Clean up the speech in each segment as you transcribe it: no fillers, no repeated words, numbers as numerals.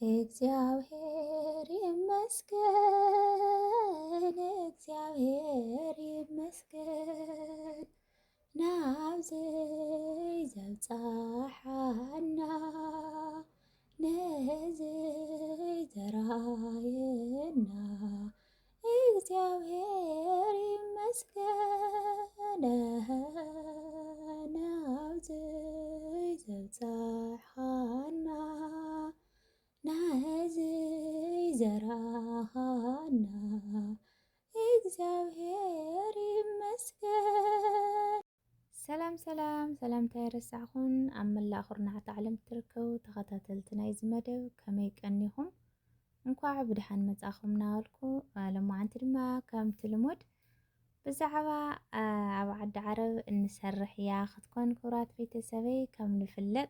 እግዚአብሔር ይመስገን እግዚአብሔር ይመስገን ናብዘይ ዘብፅሓና ነዘይ ዘርኣየና እግዚአብሔር ይመስገን ናብዘይ ዘብፅሓና ናዘይ ዘርኣኻና እግዚአብሔር ይመስገን። ሰላም ሰላም ሰላምታ ይረሳዕኹን ኣብ መላእ ኩርናዓቲ ዓለም ትርከቡ ተኸታተልቲ ናይዚ መደብ ከመይ ቀኒኹም እንኳዕ ብድሓን መጻኹም እናበልኩ ሎማዓንቲ ድማ ከምቲ ልሙድ ብዛዕባ ኣብ ዓዲ ዓረብ እንሰርሕ እያ ክትኮን ክቡራት ቤተሰበይ ከም ዝፍለጥ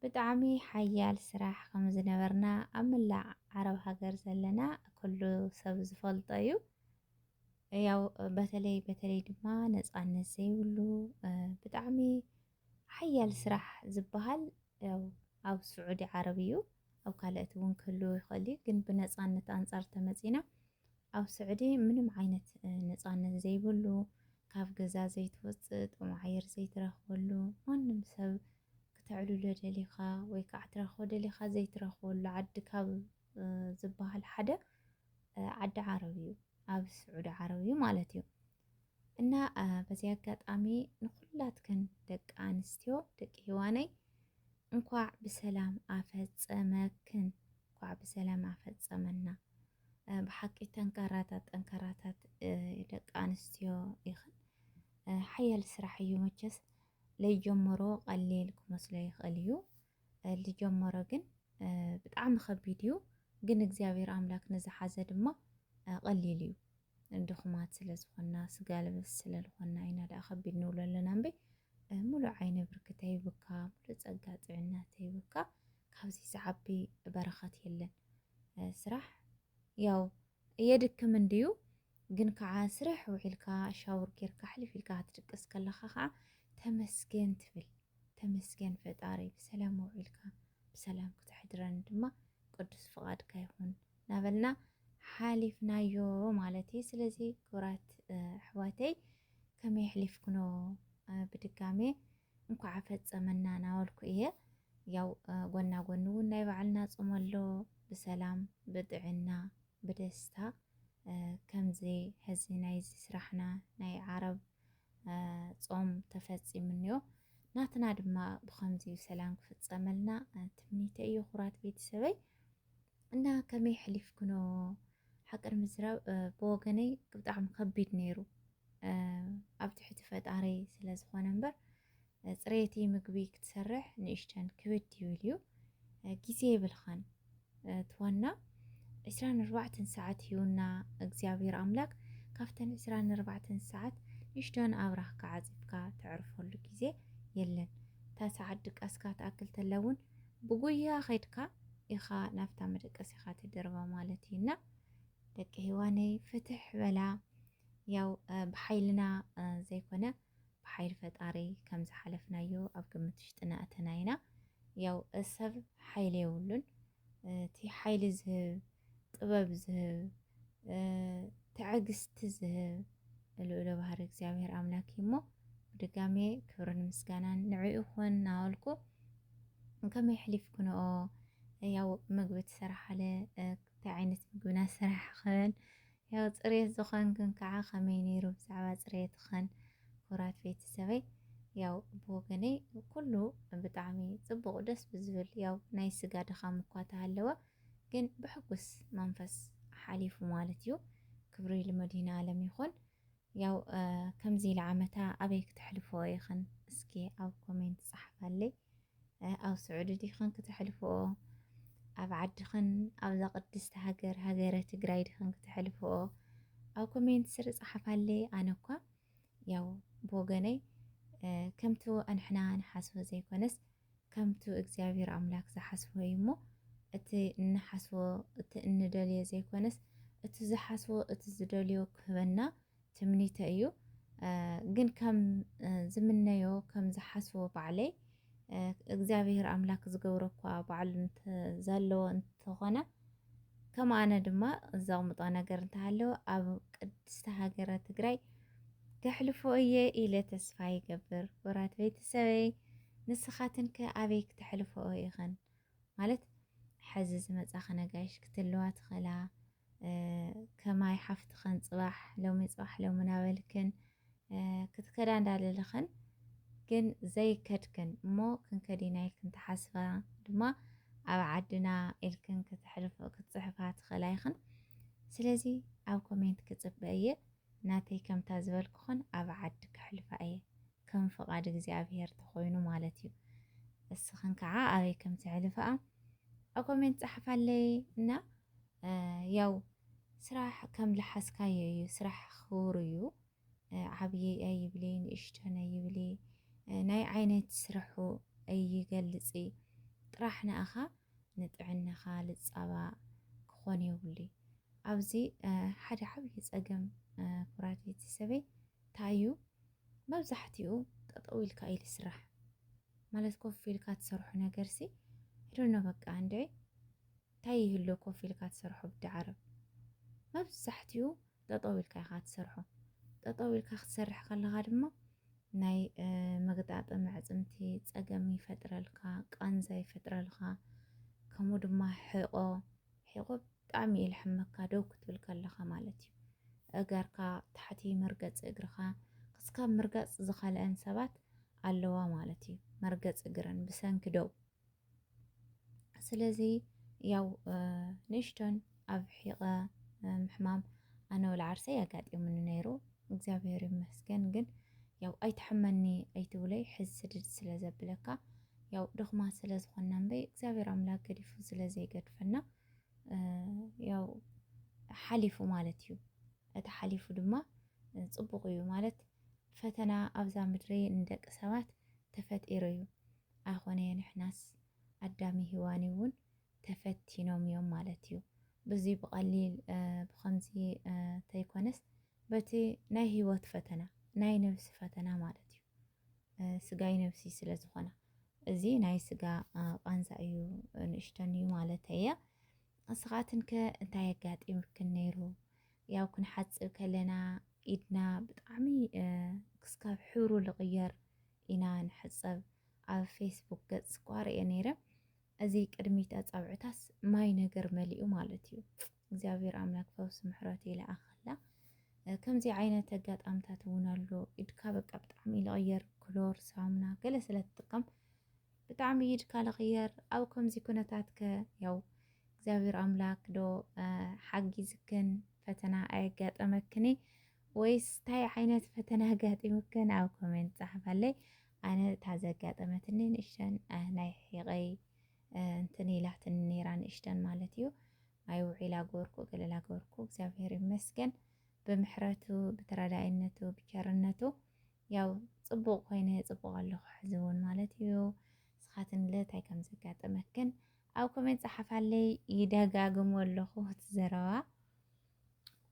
ብጣዕሚ ሓያል ስራሕ ከም ዝነበርና ኣብ መላእ ዓረብ ሃገር ዘለና ኩሉ ሰብ ዝፈልጦ እዩ። ያው በተለይ ድማ ነፃነት ዘይብሉ ብጣዕሚ ሓያል ስራሕ ዝበሃል ያው ኣብ ስዑዲ ዓረብ እዩ። ኣብ ካልኦት እውን ክህሉ ይኽእል እዩ፣ ግን ብነፃነት ኣንፃር ተመፂና ኣብ ስዑዲ ምንም ዓይነት ነፃነት ዘይብሉ ካብ ገዛ ዘይትወፅእ ጥሙዓየር ዘይትረኽበሉ ማንም ሰብ ክትዕልሎ ደሊኻ ወይ ከዓ ትረኽቦ ደሊኻ ዘይትረኽበሉ ዓዲ ካብ ዝበሃል ሓደ ዓዲ ዓረብ እዩ፣ ኣብ ስዑዲ ዓረብ እዩ ማለት እዩ። እና በዚ ኣጋጣሚ ንኩላትክን ደቂ ኣንስትዮ ደቂ ህዋነይ እንኳዕ ብሰላም ኣፈፀመክን እንኳዕ ብሰላም ኣፈፀመና። ብሓቂ ጠንካራታት ደቂ ኣንስትዮ ኢኽን ሓያል ስራሕ እዩ መቸስ ለይጀመሮ ቀሊል ክመስሎ ይኽእል እዩ፣ ልጀመሮ ግን ብጣዕሚ ከቢድ እዩ። ግን እግዚአብሔር ኣምላክ ንዝሓዘ ድማ ቀሊል እዩ። ድኹማት ስለ ዝኾና ስጋ ልበስ ስለ ዝኾና ኢና ደኣ ከቢድ ንብሎ ኣለና እምበይ ሙሉእ ዓይኒ ብርኪ ተይብካ ሙሉእ ፀጋ ጥዕና ተይብካ ካብዚ ዝዓቢ በረኸት የለን። ስራሕ ያው የድክም እንድዩ፣ ግን ከዓ ስራሕ ውዒልካ ሻውር ጌርካ ሕልፍ ኢልካ ክትድቅስ ከለኻ ከዓ ተመስገን ትብል። ተመስገን ፈጣሪ ብሰላም ውዒልካ ብሰላም ክትሕድረን ድማ ቅዱስ ፍቓድካ ይኹን ናበልና ሓሊፍናዮ ማለት እዩ። ስለዚ ክቡራት ኣሕዋተይ ከመይ ኣሕሊፍክኖ ብድጋሜ እንኳዕ ፈፀመና ናበልኩ እየ። ያው ጎና ጎኒ እውን ናይ ባዕልና ፆም ኣሎ ብሰላም ብጥዕና ብደስታ ከምዚ ሕዚ ናይዚ ስራሕና ናይ ዓረብ ፆም ተፈፂሙ እኒኦ ናትና ድማ ብከምዚ ሰላም ክፍፀመልና ትምኒተይ እዩ ክቡራት ቤተሰበይ። እና ከመይ ኣሕሊፍክኖ ሓቅር ምዝራብ ብወገነይ ብጣዕሚ ከቢድ ነይሩ ኣብ ትሕቲ ፈጣሪ ስለ ዝኾነ እምበር ፅሬቲ ምግቢ ክትሰርሕ ንእሽተን ክብድ ይብል እዩ። ግዜ የብልኻን ትዋና 24 ሰዓት ሂቡና እግዚአብሔር ኣምላክ ካብተን 24 ሰዓት ንእሽተን ኣብራኽካ ዓፂፍካ ተዕርፈሉ ግዜ የለን። እታ ሰዓት ድቃስካ ተኣክል ተላ እውን ብጉያ ከይድካ ኢኻ ናብታ መደቀሲ ኢኻ ትድርባ ማለት እዩና ደቂ ህዋነይ ፍትሕ በላ። ያው ብሓይልና ዘይኮነ ብሓይሊ ፈጣሪ ከም ዝሓለፍናዮ ኣብ ግምት ውሽጥና ኣተና ኢና። ያው ሰብ ሓይሊ የብሉን፣ እቲ ሓይሊ ዝህብ ጥበብ ዝህብ ትዕግስቲ ዝህብ ልኡለ ባህሪ እግዚአብሔር ኣምላክ እሞ ብድጋሜ ክብርን ምስጋናን ንዕኡ ይኹን እናበልኩ ከመይ ኣሕሊፍክንኦ ያው ምግቢ ትሰርሓለ እንታይ ዓይነት ምግብና ስራሕኽን ያው ፅሬት ዝኾንክን ከዓ ከመይ ነይሩ ብዛዕባ ፅሬትኽን ክቡራት ቤተሰበይ። ያው ብወገነይ ኩሉ ብጣዕሚ ፅቡቕ ደስ ብዝብል ያው ናይ ስጋ ድኻም እኳ እንተሃለወ ግን ብሕጉስ መንፈስ ሓሊፉ ማለት እዩ። ክብሪ ልመዲና ዓለም ይኹን። ያው ከምዚ ኢለ ዓመታ ኣበይ ክትሕልፍዎ ኢኽን እስኪ ኣብ ኮሜንት ፃሕፋለይ። ኣብ ስዑዲ ዲኽን ክትሕልፍዎ፣ ኣብ ዓድኽን ኣብዛ ቅድስቲ ሃገር ሃገረ ትግራይ ዲኽን ክትሕልፍዎ ኣብ ኮሜንት ስር ፃሕፋለይ። ኣነ እኳ ያው ብወገነይ ከምቲ ኣንሕና ንሓስቦ ዘይኮነስ ከምቲ እግዚአብሔር ኣምላክ ዝሓስቦ እዩ እሞ እቲ እንሓስቦ እቲ እንደልዮ ዘይኮነስ እቲ ዝሓስቦ እቲ ዝደልዮ ክህበና ትምኒተ እዩ። ግን ከም ዝምነዮ ከም ዝሓስቦ ባዕለይ እግዚአብሔር ኣምላክ ዝገብሮ እኳ ባዕሉ ዘለዎ እንተኾነ ከም ኣነ ድማ ዘቕምጦ ነገር እንተሃለወ ኣብ ቅድስቲ ሃገረ ትግራይ ከሕልፎ እየ ኢለ ተስፋ ይገብር። ኩራት ቤተሰበይ ንስኻትንከ ኣበይ ክትሕልፎ ኢኸን ማለት ሕዚ ዝመጻኸ ነጋሽ ክትልዋ ትኽእላ ከማይ ሓፍትኸን ጽባሕ ሎሚ ጽባሕ ሎሚ ናበልክን ክትከዳ እንዳለለኸን ግን ዘይከድክን እሞ ክንከዲና ኢልክን ተሓስባ ድማ ኣብ ዓድና ኢልክን ክትጽሕፋ ትኽእላ ኢኽን። ስለዚ ኣብ ኮሜንት ክጽበ እየ ናተይ ከምታ ዝበልክኾን ኣብ ዓዲ ክሕልፋ እየ ከም ፍቓድ እግዚኣብሔር ተኾይኑ ማለት እዩ። እስኽን ከዓ ኣበይ ከም ትሕልፍኣ ኣብ ኮሜንት ጻሕፋለይ እና ያው ስራሕ ከም ዝሓስካዮ እዩ። ስራሕ ክቡር እዩ። ዓብዪ ኣይብሊ ንእሽቶን ኣይብሊ ናይ ዓይነት ስርሑ ኣይገልጽ ጥራሕ ንኣኻ ንጥዕናኻ ልጻባእ ክኾን የብሉ ኣብዚ ሓደ ዓብዪ ፀገም ኩራት ቤተሰበይ እንታይ እዩ መብዛሕትኡ ጠጠው ኢልካ እዩ ዝስራሕ ማለት ኮፍ ኢልካ ትሰርሑ ነገርሲ ዶኖ በቃ እንዴ እንታይ ይህሉ ኮፍ ኢልካ ትሰርሑ ብዳዕረ መብዛሕትኡ ጠጠው ኢልካ ኢኻ ትሰርሑ ጠጠው ኢልካ ክትሰርሕ ከለኻ ድማ ናይ መገጣጠሚ ኣዕጽምቲ ፀገም ይፈጥረልካ ቃንዛ ይፈጥረልካ ከምኡ ድማ ሕቆ ብጣዕሚ እዩ ዝሕመካ ደው ክትብል ከለኻ ማለት እዩ እገርካ ታሕቲ መርገፂ እግርኻ ክስካብ ምርጋፅ ዝኸልአን ሰባት ኣለዋ ማለት እዩ መርገፂ እግረን ብሰንኪ ደው ስለዚ ያው ንእሽቶን ኣብ ሒቐ ምሕማም ኣነ ወላዓርሰይ ኣጋጢሙኒ ነይሩ እግዚኣብሔር ይመስገን ግን ያው ኣይትሕመኒ ኣይትብለይ ሕዚ ስድድ ስለ ዘብለካ ያው ድኽማት ስለ ዝኾና እምበይ እግዚኣብሔር ኣምላክ ገዲፉ ስለ ዘይገድፈና ያው ሓሊፉ ማለት እዩ እቲ ሓሊፉ ድማ ጽቡቕ እዩ ማለት ፈተና ኣብዛ ምድሪ ንደቂ ሰባት ተፈጢሩ እዩ ኣይኾነ ንሕናስ ኣዳሚ ሂዋን እውን ተፈቲኖም እዮም ማለት እዩ በዚ ብቐሊል ብኸምዚ ተይኮነስ በቲ ናይ ህይወት ፈተና ናይ ነፍሲ ፈተና ማለት እዩ ስጋይ ነፍሲ ስለ ዝኾነ እዚ ናይ ስጋ ቃንዛ እዩ ንእሽተን እዩ ማለት እየ ንስኻትንከ እንታይ ኣጋጢምክን ነይሩ ያው ክንሓፅብ ከለና ኢድና ብጣዕሚ ክስካብ ሕብሩ ዝቕየር ኢና ንሕፀብ ኣብ ፌስቡክ ገጽ እኳ ርአ ነይረ እዚ ቅድሚት ኣጻብዕታስ ማይ ነገር መሊኡ ማለት እዩ እግዚኣብሔር ኣምላክ ፈውሲ ምሕረት ይለኣኸላ ከምዚ ዓይነት ኣጋጣምታት እውን ኣሎ ኢድካ በቃ ብጣዕሚ ዝቕየር ክሎር ሳሙና ገለ ስለ ትጥቀም ብጣዕሚ ኢድካ ዝቕየር ኣብ ከምዚ ኩነታት ከ ያው እግዚኣብሔር ኣምላክ ዶ ሓጊዝክን ፈተና ኣየጋጠመክኒ ወይስ እንታይ ዓይነት ፈተና ኣጋጢሙክን ኣብ ኮሜንት ጻሕፋለይ ኣነ እታ ዘጋጠመትኒ ንእሽተን ናይ ሒቐይ እንትን ኢላትኒ ነይራ ንእሽተን ማለት እዩ ማይ ውዒላ ገበርኩ ገለላ ገበርኩ እግዚኣብሔር ይመስገን ብምሕረቱ ብተረዳኢነቱ ብቸርነቱ ያው ጽቡቕ ኮይነ ጽቡቕ ኣለኹ ሕዚ እውን ማለት እዩ ንስኻትን እንታይ ከም ዘጋጠመክን ኣብ ኮሜንት ጻሕፋለይ ይደጋግሞ ኣለኹ ትዘረባ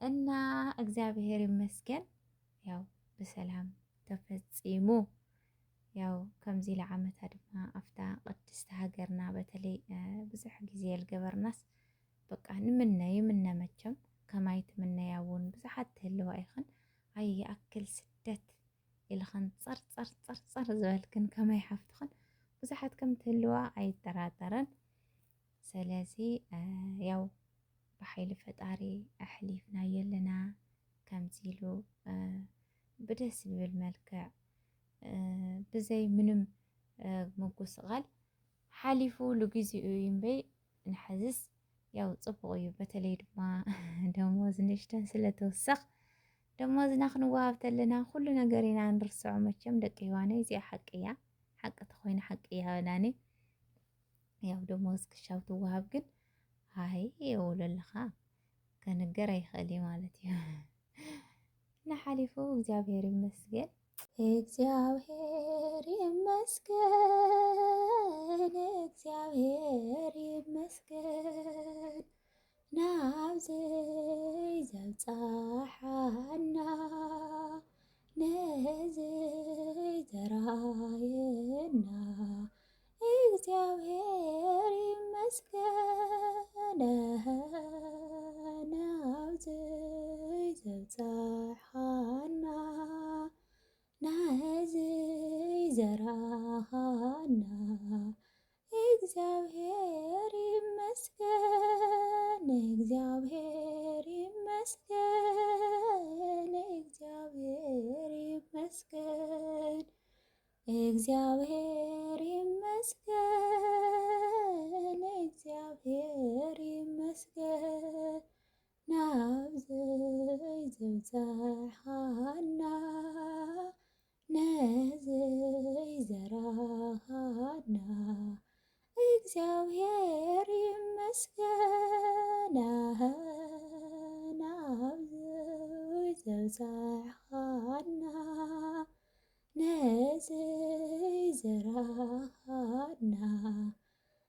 እና እግዚአብሔር ይመስገን ያው በሰላም ተፈጺሙ ያው ከምዚ ለዓመታ ድማ ኣፍታ ቅድስቲ ሃገርና በተለይ ብዙሕ ግዜ ልገበርናስ በቃ ይምነ መቸም ከማይ ትምነያ እውን ብዙሓት ትህልዋ ኢኸን ኣይኣክል ስደት ኢልኸን ጸር ዝበልክን ከማይ ሓፍትኽን ብዙሓት ከም ትህልዋ ኣይጠራጠረን ስለዚ ያው ብሓይሊ ፈጣሪ ኣሕሊፍና የለና ከምዚ ኢሉ ብደስ ዝብል መልክዕ ብዘይ ምንም ምጉስቓል ሓሊፉ ለግዚኡ እዩ እምበይ ንሕዝስ ያው ጽቡቕ እዩ በተለይ ድማ ደሞዝ ንእሽተን ስለተወሰኽ ደሞዝና ክንወሃብ ተለና ኩሉ ነገር ኢና ንርስዖ መቸም ደቂ ሔዋነይ እዚኣ ሓቂ እያ ሓቂ ተኾይና ሓቂ እያ በላኒ ያው ደሞዝ ክሻው ትወሃብ ግን ሃይ የውለለኻ ከነገር ኣይኽእል ማለት እዩ ንሓሊፉ እግዚአብሔር ይመስገን እግዚአብሔር ይመስገን እግዚአብሔር ይመስገን ናብዘይ ዘብጽሓና ነዘይ ዘራየና ናብዘይ ዘብፅሓና ናህዘይ ዘራኻና እግዚአብሔር ይመስገን እግዚአብሔር ይመስገን እግዚአብሔር ይመስገን እግዚአብሔር ይመስገን እግዚአብሔር ይመስገን ናብዘይ ዘብፅሓና ነዘይ ዘራኻና እግዚአብሔር ይመስገን ናብዘይ ዘብፅሓና ነዘይ ዘራኻና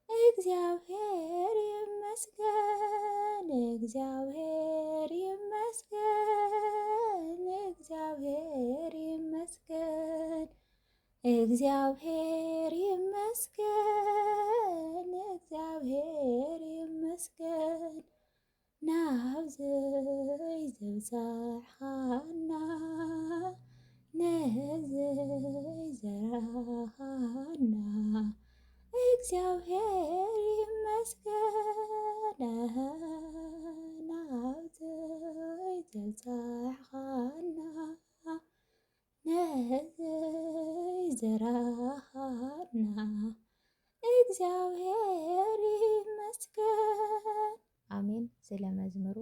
እግዚአብሔር ይመስገን እግዚአብሔር ይመስገን እግዚአብሔር ይመስገን እግዚአብሔር ይመስገን እግዚአብሔር ይመስገን ናብዘይ ዘብፅሓና ነዘይ ዘራኻና እግዚአብሔር ይመስገን ናብዘይ ዘብፅሓና ነዘይ ዘራኻና እግዚአብሔር ይመስገን። አሜን። ስለ መዝሙሩ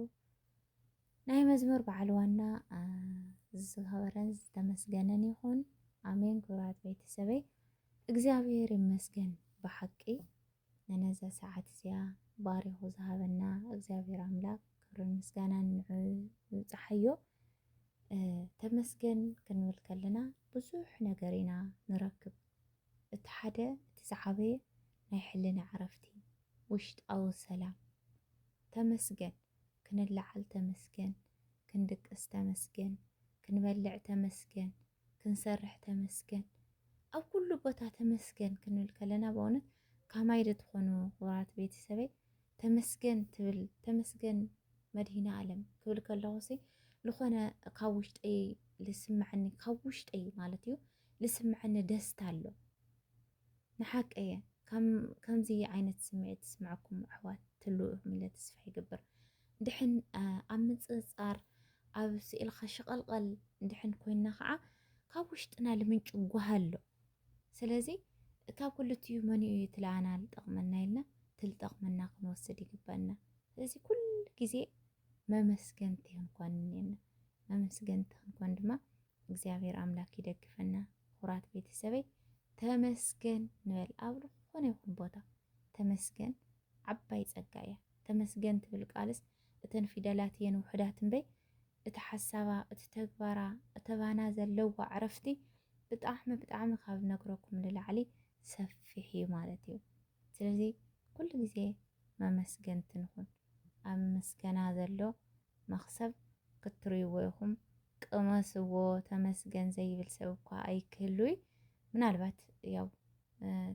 ናይ መዝሙር በዓል ዋና ዝኸበረን ዝተመስገነን ይኹን። አሜን። ክቡራት ቤተሰበይ እግዚአብሔር ይመስገን ብሓቂ ነነዛ ሰዓት እዚኣ ባሪኹ ዝሃበና እግዚአብሔር ኣምላክ ክብርን ምስጋናን ንዑ ይብፅሓዮ። ተመስገን ክንብል ከለና ብዙሕ ነገር ኢና ንረክብ። እቲ ሓደ እቲ ዝዓበየ ናይ ሕሊና ዓረፍቲ ውሽጣዊ ሰላም ተመስገን። ክንላዓል ተመስገን፣ ክንድቅስ ተመስገን፣ ክንበልዕ ተመስገን፣ ክንሰርሕ ተመስገን፣ ኣብ ኩሉ ቦታ ተመስገን ክንብል ከለና በእውነት ካማይ ዶ ትኾኑ ክቡራት ቤተሰበይ ተመስገን ትብል ተመስገን መድሂና ዓለም ክብል ከለኹ ዝኾነ ካብ ውሽጠይ ልስምዐኒ ካብ ውሽጠይ ማለት እዩ ልስምዐኒ ደስታ ኣሎ። ንሓቀ እየ ከምዚ ዓይነት ስምዒት ትስምዐኩም ኣሕዋት ትልኡ ኢለ ተስፋ ይግብር። እንድሕን ኣብ ምፅፃር ኣብ ስእልካ ሽቐልቐል እንድሕን ኮይንና ከዓ ካብ ውሽጥና ልምንጭ ጓህ ኣሎ። ስለዚ ካብ ክልቲኡ መኒኡ ትለኣና ልጠቕመና ኢልና ትልጠቕመና ክንወስድ ይግባአና። ስለዚ ኩሉ ግዜ መመስገንቲ ክንኮን እኒአና። መመስገንቲ ክንኮን ድማ እግዚአብሔር ኣምላክ ይደግፈና። ክቡራት ቤተሰበይ ተመስገን ንበል ኣብ ዝኾነ ይኹን ቦታ ተመስገን ዓባይ ፀጋ እያ። ተመስገን ትብል ቃልስ እተን ፊደላት እየን ውሕዳት እምበይ እቲ ሓሳባ እቲ ተግባራ እተባና ዘለዋ ዕረፍቲ ብጣዕሚ ብጣዕሚ ካብ ነግረኩም ንላዕሊ ሰፊሕ እዩ ማለት እዩ። ስለዚ ኩሉ ግዜ መመስገንቲ ንኹን። ኣብ ምስገና ዘሎ መኽሰብ ክትርእይዎ ኢኹም ቅመስዎ። ተመስገን ዘይብል ሰብ እኳ ኣይክህሉይ። ምናልባት ያው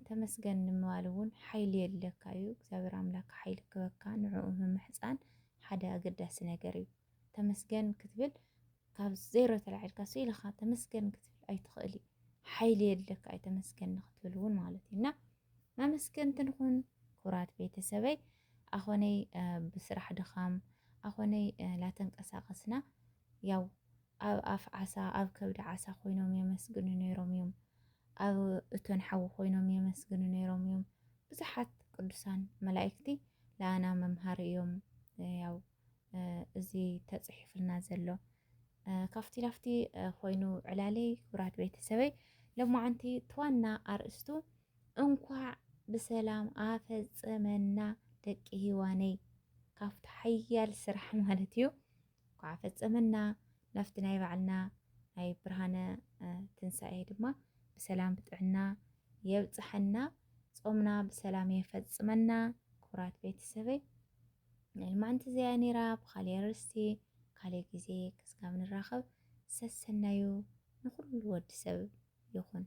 ተመስገን ንምባል እውን ሓይሊ የድለካ እዩ። እግዚአብሔር ኣምላክ ሓይሊ ክበካ ንዕኡ ምምሕፃን ሓደ ኣገዳሲ ነገር እዩ። ተመስገን ክትብል ካብ ዜሮ ተላዒልካ ስኢልካ ተመስገን ክትብል ኣይትኽእል። ሓይሊ የድለካ እዩ ተመስገን ንክትብል እውን ማለት እዩ። እና መመስገንቲ ንኹን ክቡራት ቤተሰበይ። ኣኾነይ ብስራሕ ድኻም ኣኾነይ ላተንቀሳቐስና ያው ኣብ ኣፍ ዓሳ ኣብ ከብዲ ዓሳ ኮይኖም የመስግኑ ነይሮም እዮም። ኣብ እቶን ሓዊ ኮይኖም የመስግኑ ነይሮም እዮም። ብዙሓት ቅዱሳን መላእክቲ ለኣና መምሃሪ እዮም። ያው እዚ ተፅሒፍልና ዘሎ ካፍቲ ላፍቲ ኮይኑ ዕላለይ ክቡራት ቤተሰበይ ሎማዓንቲ ተዋና ኣርእስቱ እንኳዕ ብሰላም ኣፈፀመና ደቂ ሂዋነይ ካፍቲ ሓያል ስራሕ ማለት እዩ። እንኳዕ ኣፈፀመና ናፍቲ ናይ ባዕልና ናይ ብርሃነ ትንሳኤ ድማ ብሰላም ብጥዕና የብፅሐና፣ ጾምና ብሰላም የፈፅመና። ክቡራት ቤተሰበይ ልማዓንቲ እዚኣ ነይራ። ብካልእ ኣርእስቲ ካሊእ ግዜ ክስካብ ንራኸብ ሰሰናዩ ንኩሉ ወዲ ሰብ ይኹን።